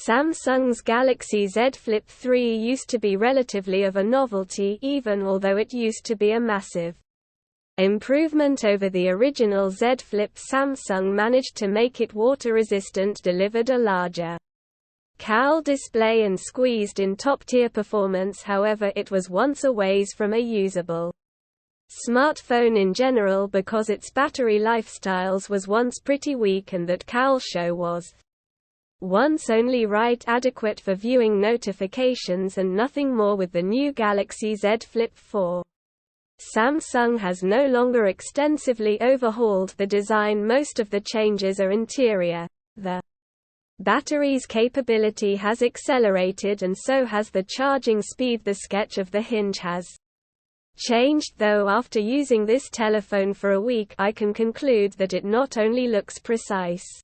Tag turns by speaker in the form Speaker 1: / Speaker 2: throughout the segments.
Speaker 1: Samsung's Galaxy Z Flip 3 used to be relatively of a novelty even although it used to be a massive improvement over the original Z Flip. Samsung managed to make it water-resistant, delivered a larger cowl display and squeezed in top-tier performance. However, it was once a ways from a usable smartphone in general because its battery lifestyles was once pretty weak and that cowl show was once only right adequate for viewing notifications and nothing more. With the new Galaxy Z Flip 4, Samsung has no longer extensively overhauled the design. Most of the changes are interior. The battery's capability has accelerated and so has the charging speed. The sketch of the hinge has changed, though after using this telephone for a week I can conclude that it not only looks precise,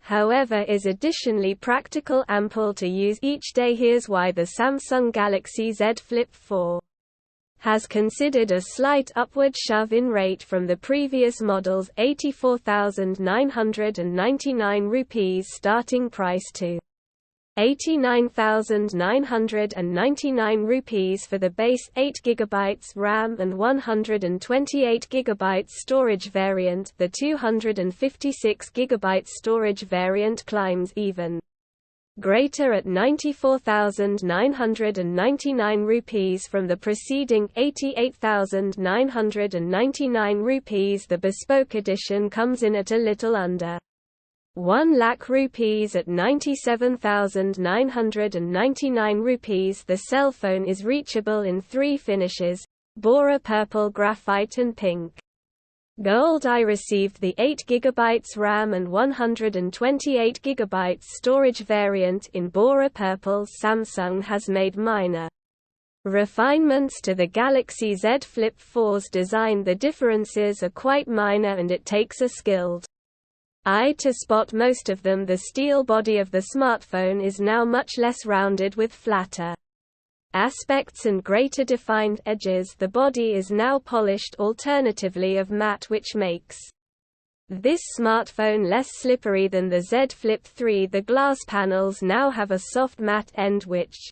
Speaker 1: however is additionally practical, ample to use each day. Here's why: the Samsung Galaxy Z Flip 4 has considered a slight upward shove in rate from the previous model's 84,999 rupees starting price to 89,999 rupees for the base 8GB RAM and 128GB storage variant. The 256GB storage variant climbs even greater at 94,999 rupees from the preceding 88,999 rupees. The bespoke edition comes in at a little under 1 lakh rupees at 97,999 rupees. The cell phone is reachable in 3 finishes: Bora Purple, Graphite and Pink Gold. I received the 8GB RAM and 128GB storage variant in Bora Purple. Samsung has made minor refinements to the Galaxy Z Flip 4's design. The differences are quite minor and it takes a skilled eye to spot most of them. The steel body of the smartphone is now much less rounded with flatter aspects and greater defined edges. The body is now polished, alternatively of matte, which makes this smartphone less slippery than the Z Flip 3. The glass panels now have a soft matte end which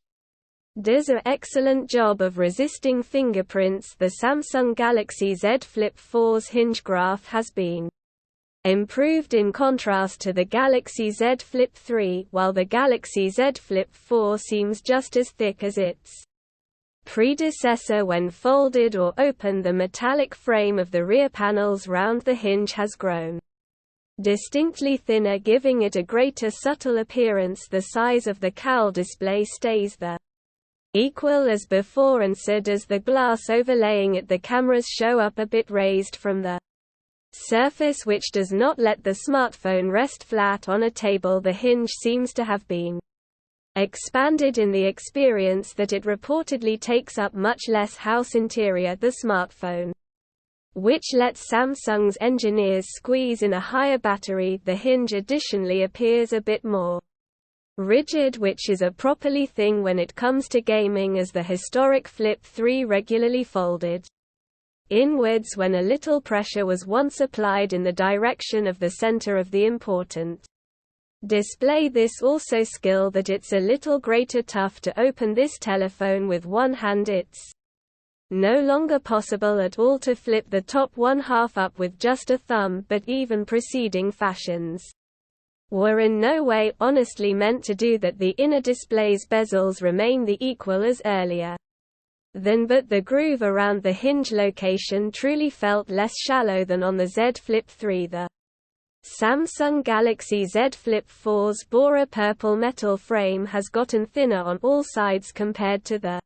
Speaker 1: does an excellent job of resisting fingerprints. The Samsung Galaxy Z Flip 4's hinge graph has been improved in contrast to the Galaxy Z Flip 3, while the Galaxy Z Flip 4 seems just as thick as its predecessor. When folded or open, the metallic frame of the rear panels round the hinge has grown distinctly thinner, giving it a greater subtle appearance. The size of the cowl display stays the equal as before, and so does the glass overlaying it. The cameras show up a bit raised from the surface, which does not let the smartphone rest flat on a table. The hinge seems to have been expanded in the experience that it reportedly takes up much less house interior. The smartphone, which lets Samsung's engineers squeeze in a higher battery. The hinge additionally appears a bit more rigid, which is a properly thing when it comes to gaming, as the historic Flip 3 regularly folded inwards when a little pressure was once applied in the direction of the center of the important display. This also skill that it's a little greater tough to open this telephone with one hand. It's no longer possible at all to flip the top one half up with just a thumb, but even preceding fashions were in no way honestly meant to do that. The inner display's bezels remain the equal as earlier but the groove around the hinge location truly felt less shallow than on the Z Flip 3. The Samsung Galaxy Z Flip 4's Bora Purple metal frame has gotten thinner on all sides compared to the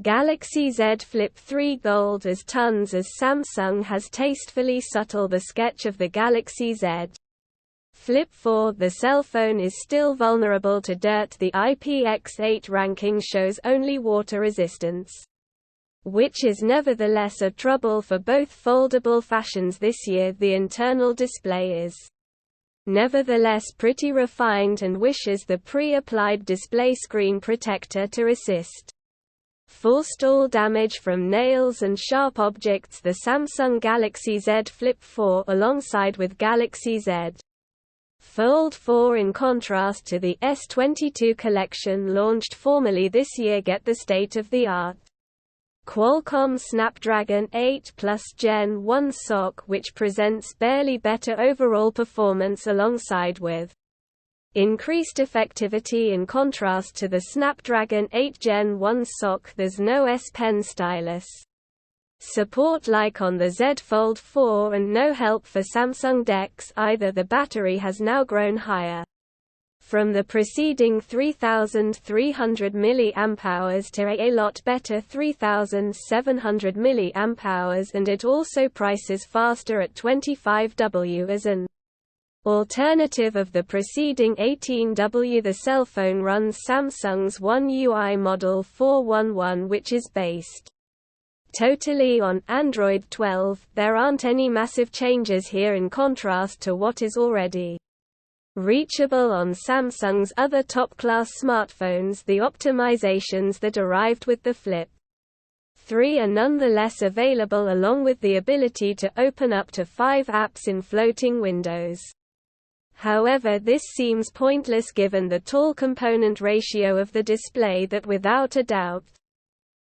Speaker 1: Galaxy Z Flip 3 Gold as tons as Samsung has tastefully subtle the sketch of the Galaxy Z Flip 4. The cell phone is still vulnerable to dirt. The IPX8 ranking shows only water resistance, which is nevertheless a trouble for both foldable fashions this year. The internal display is nevertheless pretty refined and wishes the pre-applied display screen protector to assist forestall damage from nails and sharp objects. The Samsung Galaxy Z Flip 4, alongside with Galaxy Z Fold 4, in contrast to the S22 collection launched formally this year, get the state-of-the-art Qualcomm Snapdragon 8 Plus Gen 1 SoC, which presents barely better overall performance alongside with increased effectivity. In contrast to the Snapdragon 8 Gen 1 SoC, there's no S Pen stylus support like on the Z Fold 4 and no help for Samsung DeX either. The battery has now grown higher from the preceding 3,300 mAh to a lot better 3,700 mAh, and it also prices faster at 25W as an alternative of the preceding 18W. The cell phone runs Samsung's One UI Model 411, which is based totally on Android 12. There aren't any massive changes here in contrast to what is already reachable on Samsung's other top-class smartphones. The optimizations that arrived with the Flip 3 are nonetheless available, along with the ability to open up to 5 apps in floating windows. However, this seems pointless given the tall component ratio of the display that without a doubt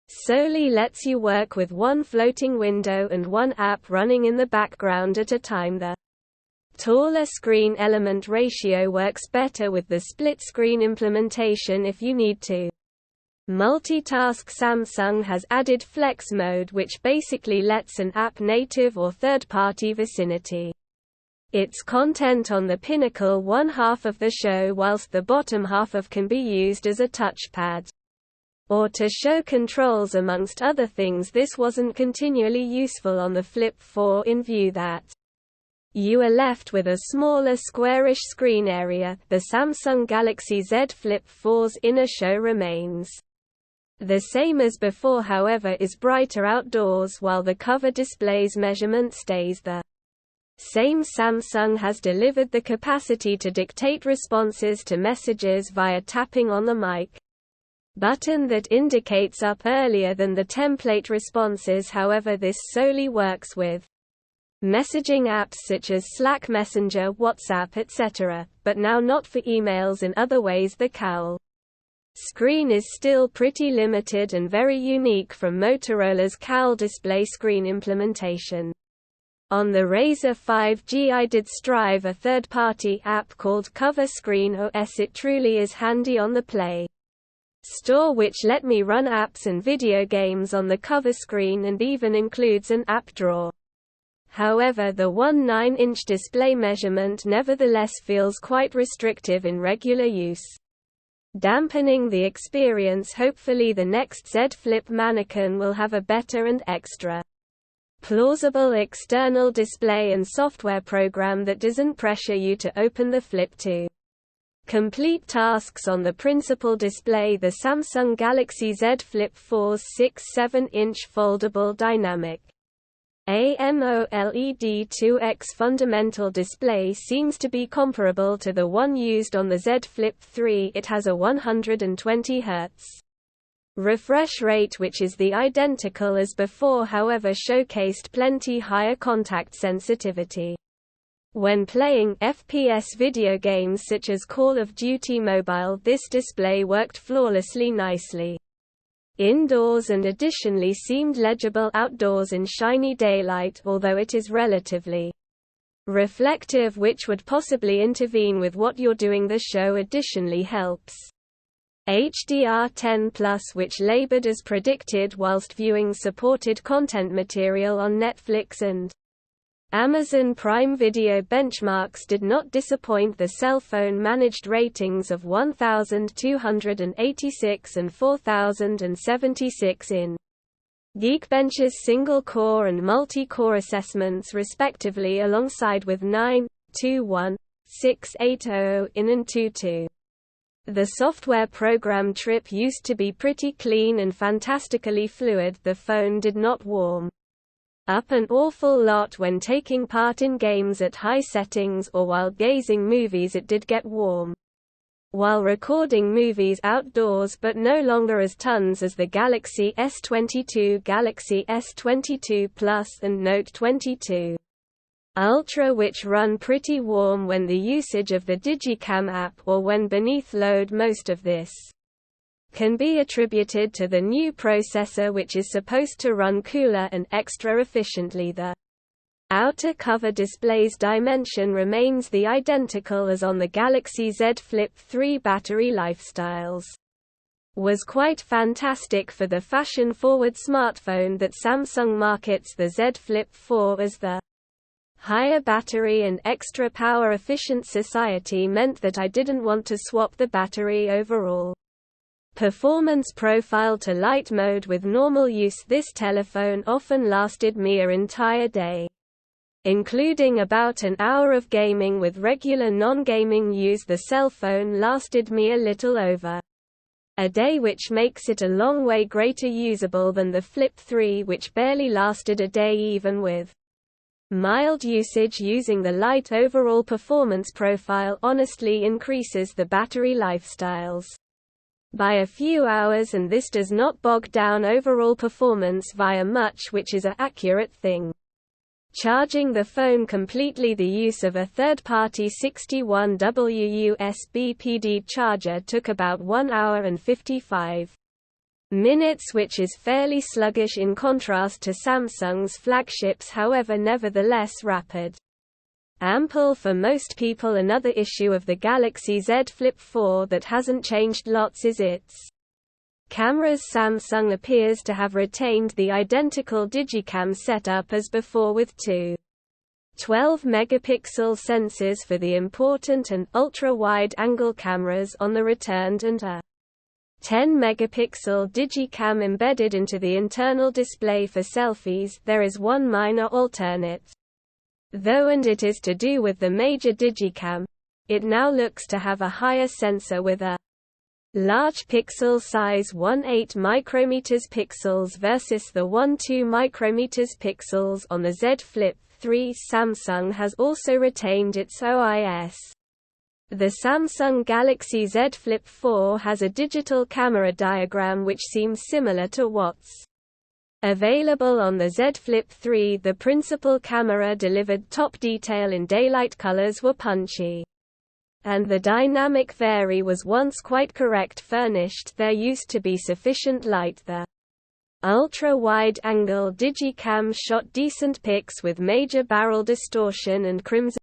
Speaker 1: solely lets you work with one floating window and one app running in the background at a time. The taller screen element ratio works better with the split-screen implementation if you need to multitask. Samsung has added Flex Mode, which basically lets an app native or third-party vicinity its content on the pinnacle one half of the show, whilst the bottom half of can be used as a touchpad or to show controls amongst other things. This wasn't continually useful on the Flip 4 in view that you are left with a smaller squarish screen area. The Samsung Galaxy Z Flip 4's inner show remains the same as before, however is brighter outdoors, while the cover display's measurement stays the same. Samsung has delivered the capacity to dictate responses to messages via tapping on the mic button that indicates up earlier than the template responses. However, this solely works with messaging apps such as Slack, Messenger, WhatsApp, etc., but now not for emails. In other ways, the cowl screen is still pretty limited and very unique from Motorola's cowl display screen implementation. On the Razr 5G I did strive a third-party app called Cover Screen OS. It truly is handy on the Play Store, which let me run apps and video games on the cover screen and even includes an app drawer. However, the 1/9-inch display measurement nevertheless feels quite restrictive in regular use, dampening the experience. Hopefully the next Z Flip Mannequin will have a better and extra plausible external display and software program that doesn't pressure you to open the Flip to complete tasks on the principal display. The Samsung Galaxy Z Flip 4's 6.7-inch foldable dynamic AMOLED 2X fundamental display seems to be comparable to the one used on the Z Flip 3. It has a 120 Hz refresh rate, which is the identical as before, however showcased plenty higher contact sensitivity. When playing FPS video games such as Call of Duty Mobile, this display worked flawlessly nicely indoors and additionally seemed legible outdoors in shiny daylight, although it is relatively reflective, which would possibly intervene with what you're doing. The show additionally helps HDR10+, which labored as predicted whilst viewing supported content material on Netflix and Amazon Prime Video. Benchmarks did not disappoint. The cell phone managed ratings of 1,286 and 4,076 in Geekbench's single-core and multi-core assessments respectively, alongside with 9, 2.1, 6.80 in and 2.2. The software program Trip used to be pretty clean and fantastically fluid. The phone did not warm up an awful lot when taking part in games at high settings or while gazing movies. It did get warm while recording movies outdoors, but no longer as tons as the Galaxy S22, Galaxy S22 Plus and Note 22. Ultra, which run pretty warm when the usage of the Digicam app or when beneath load. Most of this can be attributed to the new processor, which is supposed to run cooler and extra efficiently. The outer cover display's dimension remains the identical as on the Galaxy Z Flip 3. Battery lifestyles was quite fantastic for the fashion-forward smartphone that Samsung markets the Z Flip 4 as. The higher battery and extra power efficient society meant that I didn't want to swap the battery overall. Performance profile to light mode. With normal use, this telephone often lasted me an entire day, including about an hour of gaming. With regular non-gaming use, the cell phone lasted me a little over a day, which makes it a long way greater usable than the Flip 3, which barely lasted a day even with mild usage. Using the light overall performance profile honestly increases the battery lifestyles by a few hours, and this does not bog down overall performance via much, which is an accurate thing. Charging the phone completely. The use of a third-party 61W USB PD charger took about 1 hour and 55 minutes, which is fairly sluggish in contrast to Samsung's flagships, however nevertheless rapid. Ample for most people. Another issue of the Galaxy Z Flip 4 that hasn't changed lots is its cameras. Samsung appears to have retained the identical Digicam setup as before, with two 12-megapixel sensors for the important and ultra-wide-angle cameras on the returned and a 10-megapixel Digicam embedded into the internal display for selfies. There is one minor alternate, though, and it is to do with the major Digicam. It now looks to have a higher sensor with a large pixel size 1/8 micrometers pixels versus the 1/2 micrometers pixels on the Z Flip 3. Samsung has also retained its OIS. The Samsung Galaxy Z Flip 4 has a digital camera diagram which seems similar to what's available on the Z Flip 3. The principal camera delivered top detail in daylight colors were punchy, and the dynamic vary was once quite correct furnished. There used to be sufficient light. The ultra-wide-angle Digicam shot decent pics with major barrel distortion and crimson